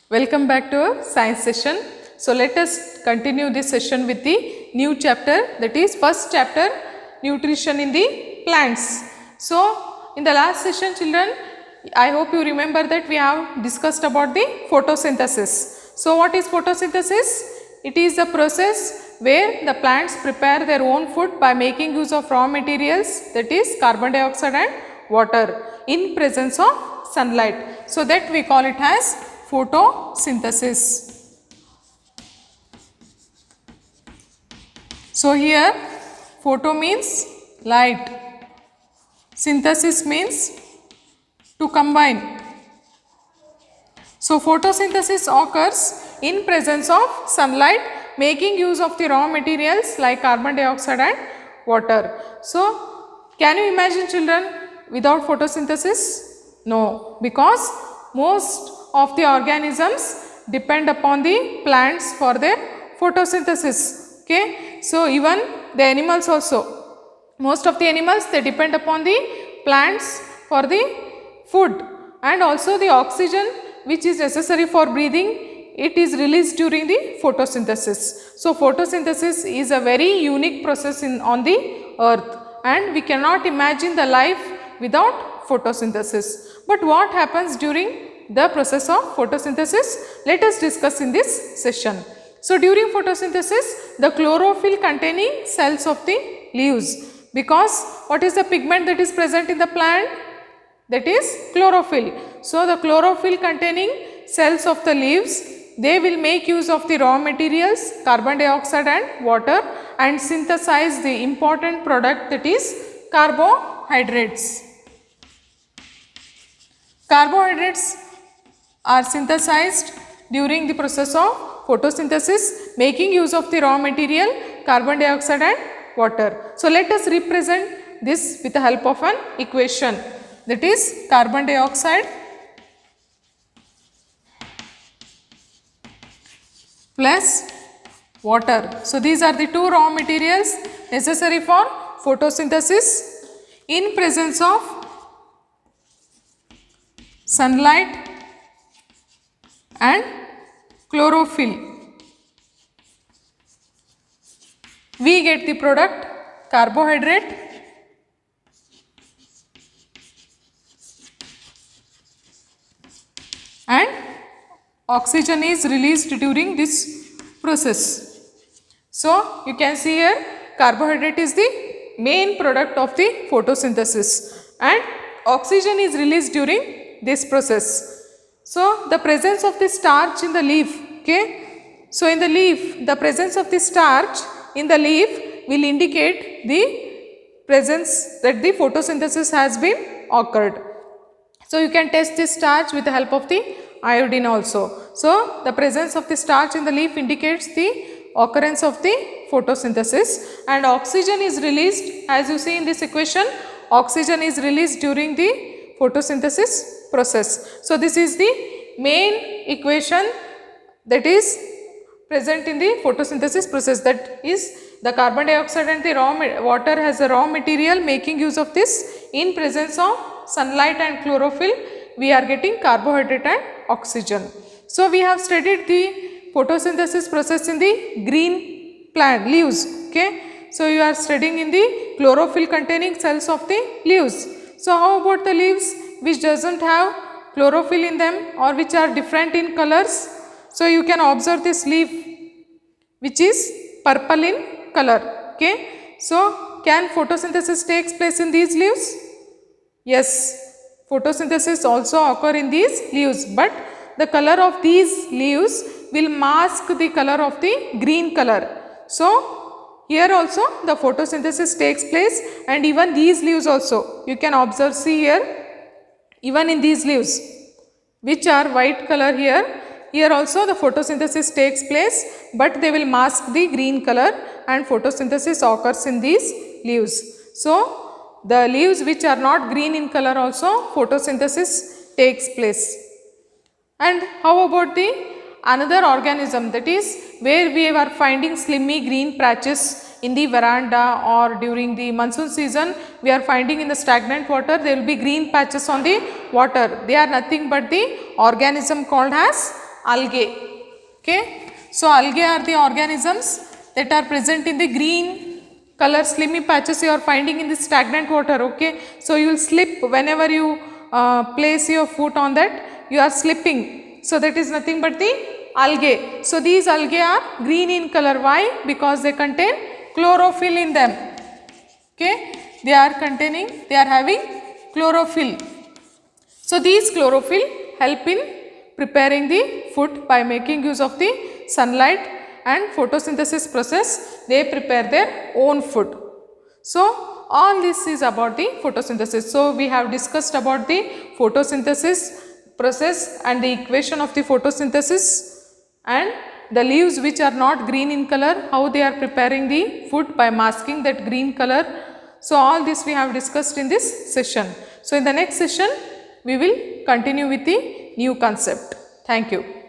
Welcome back to our science session. So let us continue this session with the new chapter, that is first chapter, nutrition in the plants. So in the last session, children, I hope you remember that we have discussed about the photosynthesis. So what is photosynthesis? It is the process where the plants prepare their own food by making use of raw materials, that is carbon dioxide and water, in presence of sunlight. So that we call it as photosynthesis. So here photo means light, synthesis means to combine. So photosynthesis occurs in presence of sunlight, making use of the raw materials like carbon dioxide and water. So can you imagine, children, without photosynthesis? No, because most of the organisms depend upon the plants for their photosynthesis. Okay, so even the animals also, most of the animals, they depend upon the plants for the food, and also the oxygen which is necessary for breathing, it is released during the photosynthesis. So photosynthesis is a very unique process on the earth, and we cannot imagine the life without photosynthesis. But what happens during the process of photosynthesis? Let us discuss in this session. So during photosynthesis, the chlorophyll containing cells of the leaves, because what is the pigment that is present in the plant? That is chlorophyll. So the chlorophyll containing cells of the leaves, they will make use of the raw materials, carbon dioxide and water, and synthesize the important product, that is carbohydrates. Carbohydrates are synthesized during the process of photosynthesis, making use of the raw material, carbon dioxide and water. So let us represent this with the help of an equation, that is carbon dioxide plus water. So these are the two raw materials necessary for photosynthesis in presence of sunlight and chlorophyll. We get the product carbohydrate and oxygen is released during this process. So you can see here carbohydrate is the main product of the photosynthesis, and oxygen is released during this process. So the presence of the starch in the leaf, okay. So in the leaf, the presence of the starch in the leaf will indicate the presence that the photosynthesis has been occurred. So you can test this starch with the help of the iodine also. So the presence of the starch in the leaf indicates the occurrence of the photosynthesis, and oxygen is released, as you see in this equation, oxygen is released during the photosynthesis process. So this is the main equation that is present in the photosynthesis process, that is the carbon dioxide and the water has a raw material, making use of this in presence of sunlight and chlorophyll, we are getting carbohydrate and oxygen. So we have studied the photosynthesis process in the green plant leaves, okay. So you are studying in the chlorophyll containing cells of the leaves. So how about the leaves which doesn't have chlorophyll in them, or which are different in colors? So you can observe this leaf which is purple in color, okay. So can photosynthesis takes place in these leaves? Yes, photosynthesis also occur in these leaves, but the color of these leaves will mask the color of the green color. So here also the photosynthesis takes place, and even these leaves also you can observe, see here, even in these leaves which are white color here, here also the photosynthesis takes place, but they will mask the green color, and photosynthesis occurs in these leaves. So the leaves which are not green in color also photosynthesis takes place. And how about the another organism, that is where we are finding slimy green patches in the veranda, or during the monsoon season we are finding in the stagnant water there will be green patches on the water. They are nothing but the organism called as algae. Okay. So algae are the organisms that are present in the green color slimy patches you are finding in the stagnant water. Okay. So you will slip whenever you place your foot on that, you are slipping. So that is nothing but the algae. So these algae are green in color. Why? Because they contain chlorophyll in them. Okay. They are having chlorophyll. So these chlorophyll help in preparing the food by making use of the sunlight and photosynthesis process. They prepare their own food. So all this is about the photosynthesis. So we have discussed about the photosynthesis process and the equation of the photosynthesis, and the leaves which are not green in color, how they are preparing the food by masking that green color. So all this we have discussed in this session. So in the next session we will continue with the new concept. Thank you.